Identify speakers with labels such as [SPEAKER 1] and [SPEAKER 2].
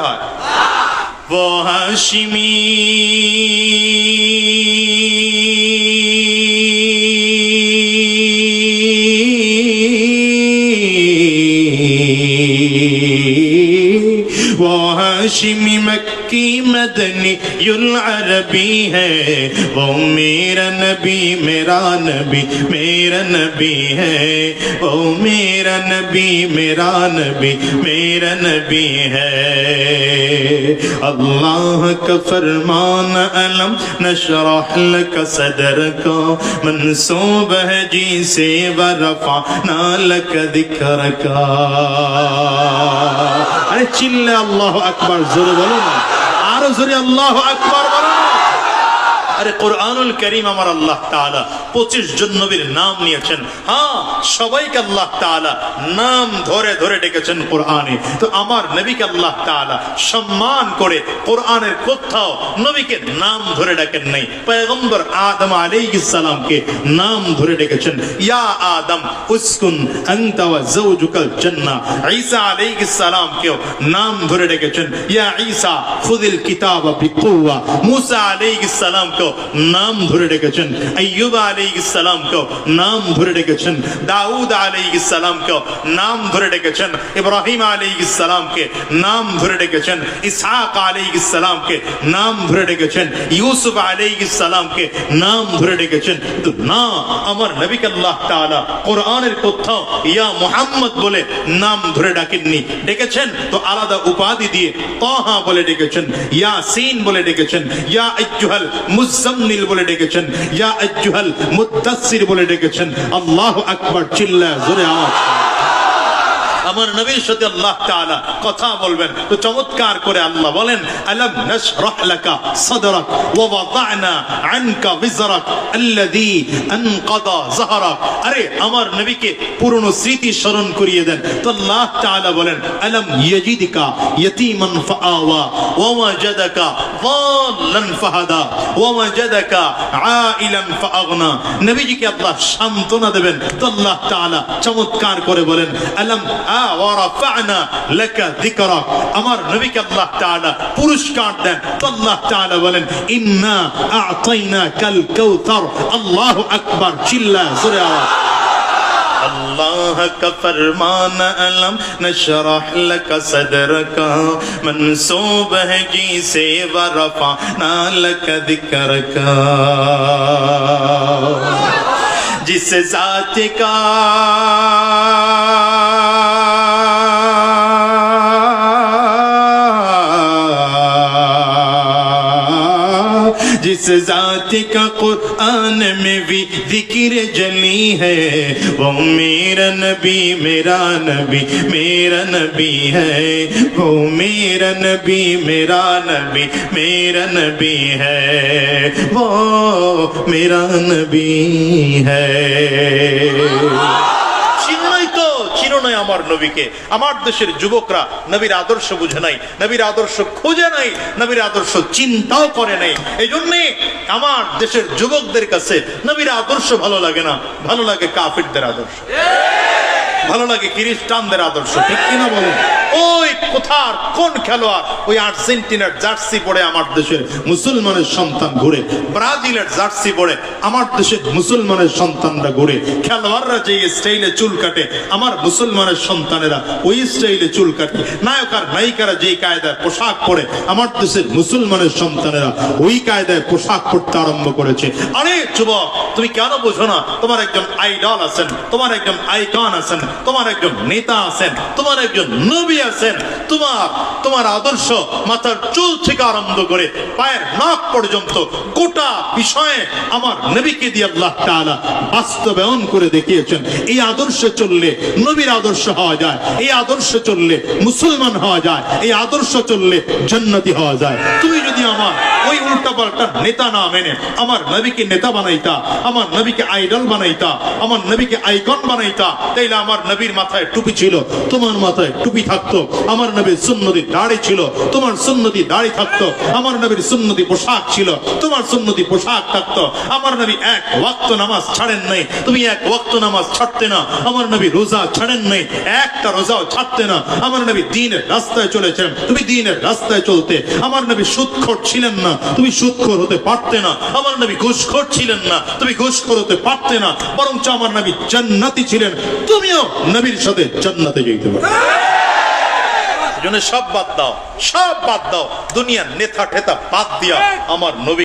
[SPEAKER 1] হয়? वो हाशिमी वो हाशिमी मक्की मदनी युल अरबी है, वो मेरा नबी मेरा नबी मेरा नबी है, वो मेरा नबी मेरा नबी मेरा नबी है। अल्लाह का फरमान अलम नशरह लक सदर को मंसूब है जी से वरफाना लक दिक्रका। अरे चिल्ले अल्लाहु अकबर, जोरे बोलो ना, आरो जोरे अल्लाहु अकबर बोलो ना। अरे कुरआनुल करीम আমার আল্লাহ তাআলা 25 জন নবীর নাম নিয়েছেন। হ্যাঁ, সবাইকে আল্লাহ তাআলা নাম ধরে ধরে ডেকেছেন কোরআনে। তো আমার নবীকে আল্লাহ তাআলা সম্মান করে কোরআনের কোথাও নবীকে নাম ধরে ডাকেন নাই। পয়গম্বর আদম আলাইহিস সালামকে নাম ধরে ডেকেছেন, ইয়া আদম উসকুন আনতা ওয়া যাওজুকাল জান্নাহ। ঈসা আলাইহিস সালামকেও নাম ধরে ডেকেছেন, ইয়া ঈসা খুযিল কিতাবা বিকুওয়া। মুসা আলাইহিস সালামকে नाम धरे डेकेছেন, अय्यूब अलैहिस्सलाम को नाम धरे डेकेছেন, दाऊद अलैहिस्सलाम को नाम धरे डेकेছেন, इब्राहिम अलैहिस्सलाम के नाम धरे डेकेছেন, इसहाक अलैहिस्सलाम के नाम धरे डेकेছেন, यूसुफ अलैहिस्सलाम के नाम धरे डेकेছেন। तो ना আমার নবীকে আল্লাহ তাআলা কোরআনের কোথাও ইয়া মুহাম্মদ বলে নাম ধরে ডাকেননি। ডেকেছেন তো আলাদা উপাধি দিয়ে, তাহা বলে ডেকেছেন, ইয়াসিন বলে ডেকেছেন, ইয়া আইয়ুহাল মুজাম্মিল বলে ডেকেছেন, ইয়া আইয়ুহাল মুদ্দাসসির বলে ডেকেছেন। আল্লাহু আকবার, চিল্লায় জোরে আওয়াজ। আমার নবীর সাথে আল্লাহ তাআলা কথা বলবেন তো চমৎকার করে আল্লাহ বলেন, আলাম নাশরাহ লাকা সাদরাক ওয়া ওয়াদা'না আনকা বিজরাক আল্লাযী আনকাদা যাহরাক। আরে আমার নবীকে পুরনো স্মৃতি স্মরণ করিয়ে দেন। তো আল্লাহ তাআলা বলেন, আলাম ইয়াজিদকা ইয়াতীমান ফাআওয়া ওয়া ওয়াজাদাকা যাল্লান ফাহাদা ওয়া ওয়াজাদাকা আইলান ফাআগনা। নবীজিকে আল্লাহ সান্ত্বনা দেবেন। তো আল্লাহ তাআলা চমৎকার করে বলেন, আলাম ওয়ারাফা'না লাকা যিকরাক। আমার নবীকে আল্লাহ তাআলা পুরস্কার দেন। তো আল্লাহ তাআলা বলেন, ইন্না আ'তাইনাকাল কাউসার। আল্লাহু আকবার, চিল্লা জোরে আওয়াজ। अल्लाह का फरमान अलम नशरह लक सदरका मंसूब है जी से वरफाना लक दिक्रका। जिस जात का जिस जात का कुरान में भी जिक्र जली है, वो मेरा नबी मेरा नबी मेरा नबी है, वो मेरा नबी मेरा नबी मेरा नबी है, वो मेरा नबी है। চিনো নাই আমার নবীকে। আমার দেশের যুবকরা নবীর আদর্শ বুঝে নাই, নবীর আদর্শ খুঁজে নাই, নবীর আদর্শ চিন্তাও করে নাই। এই জন্যে আমার দেশের যুবকদের কাছে নবীর আদর্শ ভালো লাগে না, ভালো লাগে কাফিরদের আদর্শ, ভালো লাগে খ্রিস্টানদের আদর্শ। ঠিক কিনা বলুন? ওই কোথার কোন খেলোয়াড় ওই আর্জেন্টিনার জার্সি পরে আমার দেশের মুসলমানের সন্তান ঘুরে, ব্রাজিলের জার্সি পরে আমার দেশের মুসলমানের সন্তানরা ঘুরে, খেলোয়াড়রা যে স্টাইলে চুল কাটে আমার মুসলমানের সন্তানেরা ওই স্টাইলে চুল কাটে, নায়ক আর নায়িকারা যে কায়দায় পোশাক পরে আমার দেশের মুসলমানের সন্তানেরা ওই কায়দায় পোশাক পরতে আরম্ভ করেছে। আরে যুবক, তুমি কেন বোঝো না? তোমার একজন আইডল আছেন, তোমার একজন আইকন আছেন, তোমার একজন নেতা আছেন, তোমার একজন নবী আছেন। তোমার আদর্শ মাথার চুল থেকে আরম্ভ করে পায়ের নখ পর্যন্ত গোটা বিষয়ে আমার নবীকে দিয়ে আল্লাহ তাআলা বাস্তবায়ন করে দেখিয়েছেন। এই আদর্শে চললে নবীর আদর্শ হওয়া যায়, এই আদর্শে চললে মুসলমান হওয়া যায়, এই আদর্শ চললে জান্নাতি হওয়া যায়। তুমি যদি আমার ওই উল্টা পাল্টা নেতা না মেনে আমার নবীকে নেতা বানাইতা, আমার নবীকে আইডল বানাইতা, আমার নবীকে আইকন বানাইতা, তাইলে আমার নবীর মাথায় টুপি ছিল, তোমার মাথায় টুপি থাকতো। আমার নবীর সুন্নতি দাড়ি ছিল, তোমার সুন্নতি দাড়ি থাকতো। আমার নবীর সুন্নতি পোশাক ছিল, তোমার সুন্নতি পোশাক থাকতো। আমার নবী এক ওয়াক্ত নামাজ ছাড়েন নাই, তুমি এক ওয়াক্ত নামাজ ছাড়তে না। আমার নবী রোজা ছাড়েন নাই, একটা রোজাও ছাড়তে না। আমার নবী দ্বীনের রাস্তায় চলেছেন, তুমি দ্বীনের রাস্তায় চলতে। আমার নবী সুদখোর ছিলেন না, তুমি সুদখোর হতে পারতে না। আমার নবী ঘুষখোর ছিলেন না, তুমি ঘুষখোর হতে পারতে না। বরঞ্চ আমার নবী জান্নাতি ছিলেন, তুমিও নবীর সাথে জান্নাতে যেতে পারো। জন্য সব বাদ দাও, সব বাদ দাও, দুনিয়ার নেতা ঠেতা বাদ দিয়া আমার নবী